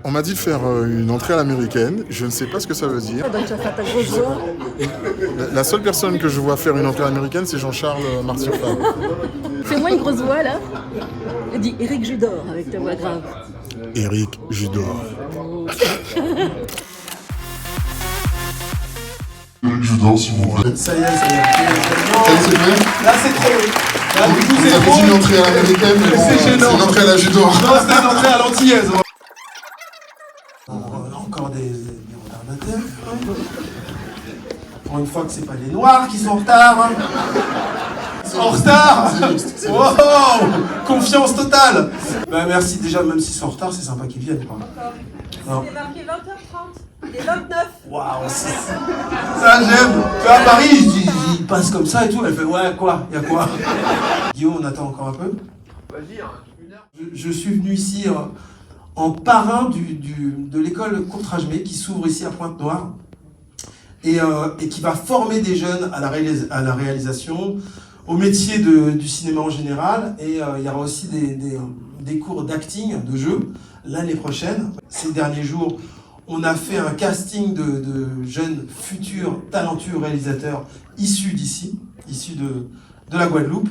On m'a dit de faire une entrée à l'américaine, je ne sais pas ce que ça veut dire. Donc tu vas faire ta grosse voix. La seule personne que je vois faire une entrée à l'américaine, c'est Jean-Charles Martial-Fall. Fais-moi une grosse voix là. Et dis Éric Judor avec ta voix grave. Éric Judor. Éric Judor, s'il vous plaît. Ça y est. Ça y est, c'est fait. Là, c'est trop. Là, du coup, Vous c'est avez trop. dit une entrée à l'américaine, mais bon, C'est gênant. c'est une entrée à la Judor. Non, c'était une entrée à l'antillaise. Encore des retardataires. Pour une fois que c'est pas les noirs qui sont en retard. En retard. Wow, confiance totale. Bah, merci déjà, même s'ils sont en retard, c'est sympa qu'ils viennent. Non. C'est marqué 20h30. Il est 29. Waouh, ça j'aime. Tu vois, à Paris, il passe comme ça et tout. Elle fait ouais, quoi? Y'a quoi? Guillaume, on attend encore un peu. Vas-y, une heure. Je suis venu ici en parrain de l'école Courtrajmé qui s'ouvre ici à Pointe-Noire et qui va former des jeunes à la réalisation, au métier du cinéma en général. Et il y aura aussi des cours d'acting, de jeu, l'année prochaine. Ces derniers jours, on a fait un casting de jeunes futurs talentueux réalisateurs issus d'ici, issus de la Guadeloupe.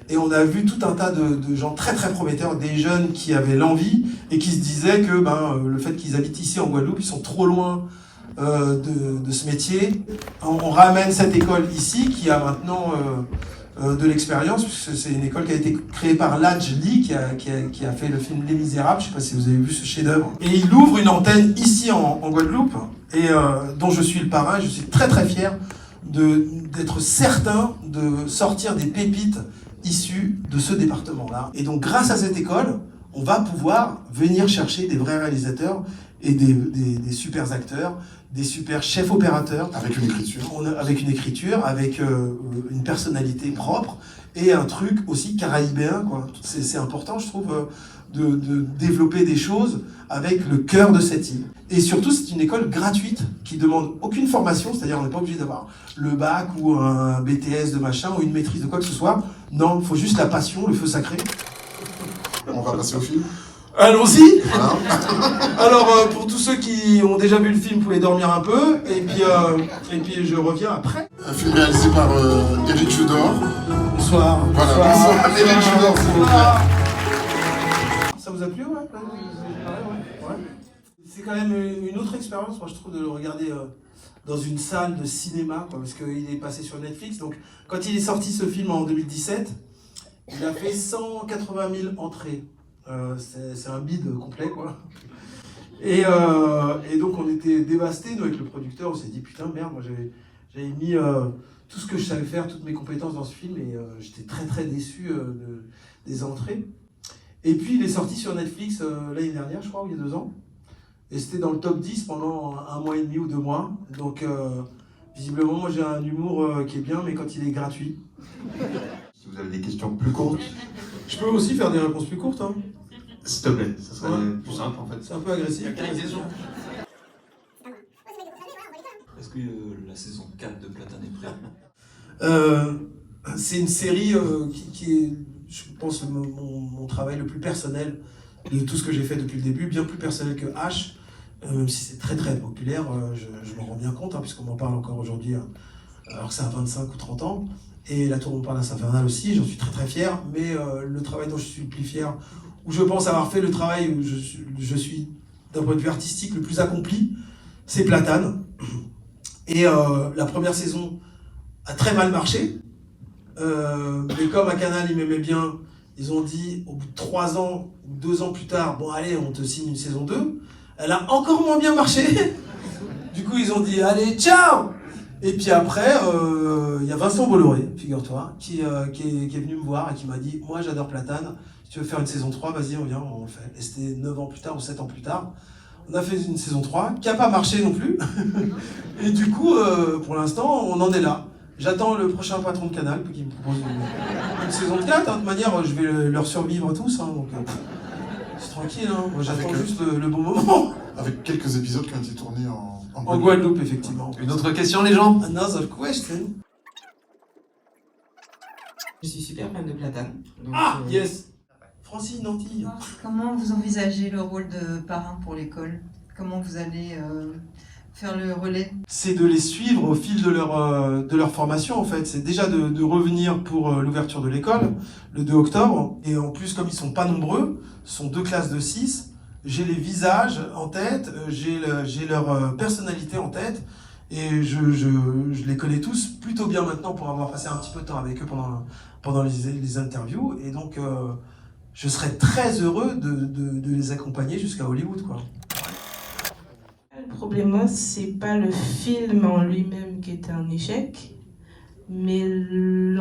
Et on a vu tout un tas de gens très très prometteurs, des jeunes qui avaient l'envie et qui se disaient que le fait qu'ils habitent ici en Guadeloupe, ils sont trop loin de ce métier. On ramène cette école ici qui a maintenant de l'expérience, puisque c'est une école qui a été créée par Ladj Ly, qui a fait le film Les Misérables. Je ne sais pas si vous avez vu ce chef-d'œuvre. Et il ouvre une antenne ici en Guadeloupe, et dont je suis le parrain. Je suis très très fier d'être certain de sortir des pépites issus de ce département-là. Et donc grâce à cette école, on va pouvoir venir chercher des vrais réalisateurs et des super acteurs, des super chefs opérateurs. Avec une écriture. Avec une écriture, avec une personnalité propre et un truc aussi caraïbéen, quoi. C'est important, je trouve, de développer des choses avec le cœur de cette île. Et surtout, c'est une école gratuite qui demande aucune formation, c'est-à-dire on n'est pas obligé d'avoir le bac ou un BTS de machin ou une maîtrise de quoi que ce soit. Non, il faut juste la passion, le feu sacré. On va passer au film. Allons-y. Voilà. Alors, pour tous ceux qui ont déjà vu le film, vous pouvez dormir un peu, et puis je reviens après. Un film réalisé par Éric Judor. Bonsoir. Voilà, bonsoir. Éric Judor, s'il vous plaît. Ça vous a plu, ouais? Ouais. C'est quand même une autre expérience, moi je trouve, de le regarder dans une salle de cinéma, quoi, parce qu'il est passé sur Netflix. Donc, quand il est sorti ce film en 2017, il a fait 180 000 entrées. C'est un bide complet, quoi. Et donc on était dévastés, nous, avec le producteur. On s'est dit putain, merde, moi j'avais mis tout ce que je savais faire, toutes mes compétences dans ce film, et j'étais très très déçu des entrées. Et puis il est sorti sur Netflix l'année dernière, je crois, ou il y a 2 ans. Et c'était dans le top 10 pendant 1 mois et demi ou 2 mois. Donc visiblement, moi j'ai un humour qui est bien, mais quand il est gratuit. Si vous avez des questions plus courtes, Je peux aussi faire des réponses plus courtes, hein. s'il te plaît, ça serait Ouais. plus simple en fait. C'est un peu agressif. Est-ce que la saison 4 de Platane est prête? C'est une série qui est, je pense, mon travail le plus personnel de tout ce que j'ai fait depuis le début, bien plus personnel que H, même si c'est très très populaire, je m'en rends bien compte, hein, puisqu'on m'en parle encore aujourd'hui, alors que ça a 25 ou 30 ans. Et La Tour Montparnasse Infernale aussi, j'en suis très très fier, mais le travail dont je suis le plus fier, où je pense avoir fait le travail où je suis d'un point de vue artistique le plus accompli, c'est Platane. Et la première saison a très mal marché, mais comme à Canal ils m'aimaient bien, ils ont dit au bout de 3 ans ou 2 ans plus tard, bon allez, on te signe une saison 2. Elle a encore moins bien marché. Du coup ils ont dit allez, ciao. Et puis après, il y a Vincent Bolloré, figure-toi, qui est venu me voir et qui m'a dit moi j'adore Platane, si tu veux faire une saison 3, vas-y, on vient, on le fait. Et c'était 9 ans plus tard ou 7 ans plus tard. On a fait une saison 3, qui n'a pas marché non plus. Et du coup, pour l'instant, on en est là. J'attends le prochain patron de Canal qui me propose une saison 4. De toute manière, je vais leur survivre tous. Hein, donc, c'est tranquille. Hein. Moi, j'attends juste le bon moment. Avec quelques épisodes qui ont été tournés En Guadeloupe, effectivement. Une autre question, les gens? Another question. Je suis super fan de Platane. Donc, Ah, yes. Francine, Nanty. Comment vous envisagez le rôle de parrain pour l'école? Comment vous allez faire le relais? C'est de les suivre au fil de leur formation en fait. C'est déjà de revenir pour l'ouverture de l'école, le 2 octobre. Et en plus, comme ils sont pas nombreux, ce sont 2 classes de 6, j'ai les visages en tête, j'ai leur personnalité en tête. Et je les connais tous plutôt bien maintenant pour avoir passé un petit peu de temps avec eux pendant les interviews. Et donc, je serais très heureux de les accompagner jusqu'à Hollywood, quoi. Le problème, c'est pas le film en lui-même qui est un échec, mais le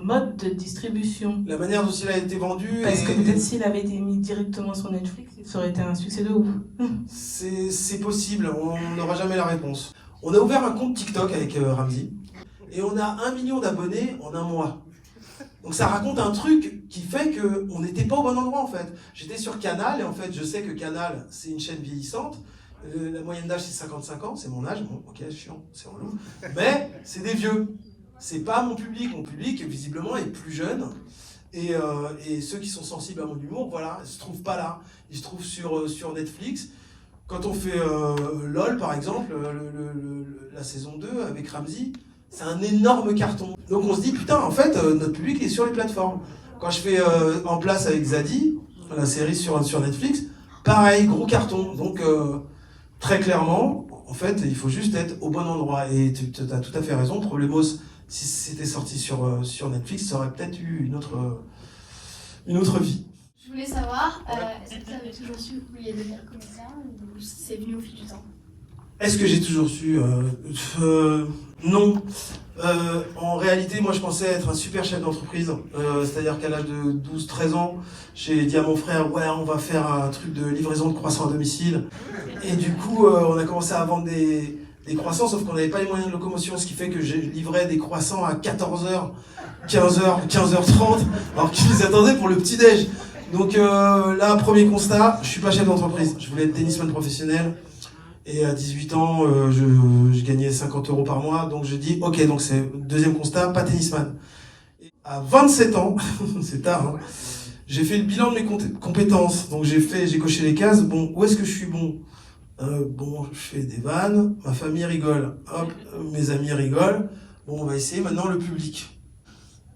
mode de distribution. La manière dont il a été vendu. Parce que peut-être s'il avait été mis directement sur Netflix, ça aurait été un succès de ouf. C'est possible, on n'aura jamais la réponse. On a ouvert un compte TikTok avec Ramzy et on a 1 million d'abonnés en 1 mois. Donc ça raconte un truc qui fait qu'on n'était pas au bon endroit en fait. J'étais sur Canal et en fait je sais que Canal c'est une chaîne vieillissante. La moyenne d'âge c'est 55 ans, c'est mon âge, bon ok chiant, c'est relou. Mais c'est des vieux, c'est pas mon public visiblement est plus jeune. Et ceux qui sont sensibles à mon humour, voilà, ils se trouvent pas là. Ils se trouvent sur Netflix. Quand on fait LOL par exemple, la saison 2 avec Ramzy, c'est un énorme carton. Donc on se dit putain en fait notre public est sur les plateformes. Quand je fais En place avec Zadie, la série sur Netflix, pareil, gros carton. Donc très clairement, en fait il faut juste être au bon endroit. Et tu as tout à fait raison, Problemos, si c'était sorti sur Netflix, ça aurait peut-être eu une autre vie. Je voulais savoir, est-ce que vous avez toujours su que vous vouliez devenir comédien ou c'est venu au fil du temps? Est-ce que j'ai toujours su Non. En réalité, moi je pensais être un super chef d'entreprise. C'est-à-dire qu'à l'âge de 12-13 ans, j'ai dit à mon frère, ouais, on va faire un truc de livraison de croissants à domicile. Et du coup, on a commencé à vendre des croissants, sauf qu'on n'avait pas les moyens de locomotion, ce qui fait que je livrais des croissants à 14h, 15h, 15h30, alors qu'ils les attendaient pour le petit-déj. Donc là, premier constat, je suis pas chef d'entreprise. Je voulais être tennisman professionnel. Et à 18 ans, je gagnais 50 € par mois. Donc je dis, ok, donc c'est deuxième constat, pas tennisman. Et à 27 ans, c'est tard, hein, j'ai fait le bilan de mes compétences. Donc j'ai coché les cases. Bon, où est-ce que je suis bon? Bon, je fais des vannes, ma famille rigole, hop, mes amis rigolent. Bon, on va essayer maintenant le public.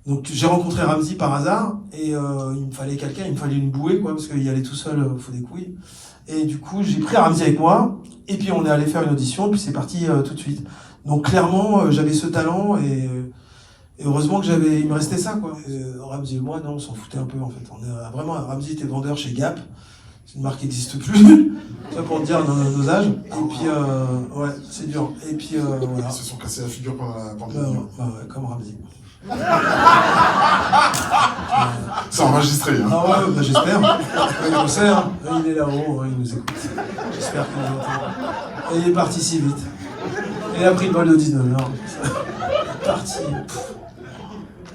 Donc j'ai rencontré Ramzy par hasard et il me fallait quelqu'un, il me fallait une bouée quoi, parce qu'il y allait tout seul, faut des couilles. Et du coup j'ai pris Ramzy avec moi et puis on est allé faire une audition et puis c'est parti tout de suite. Donc clairement j'avais ce talent et heureusement que il me restait ça quoi. Ramzy et moi non, on s'en foutait un peu en fait. Vraiment Ramzy était vendeur chez Gap, c'est une marque qui n'existe plus. Ça pour dire nos âges. Et puis ouais c'est dur. Et puis voilà. Ils se sont cassés la figure pendant la pandémie. Ouais, comme Ramzy. C'est enregistré. Hein. Ah ouais, bah j'espère. Il le sait, hein. Il est là-haut, il nous écoute. J'espère qu'il nous entend. Et il est parti si vite. Il a pris le vol de 19h. Il est parti.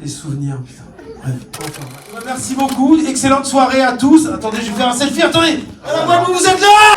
Les souvenirs, putain. Bref. Merci beaucoup. Excellente soirée à tous. Attendez, je vais faire un selfie. Attendez. Vous êtes là?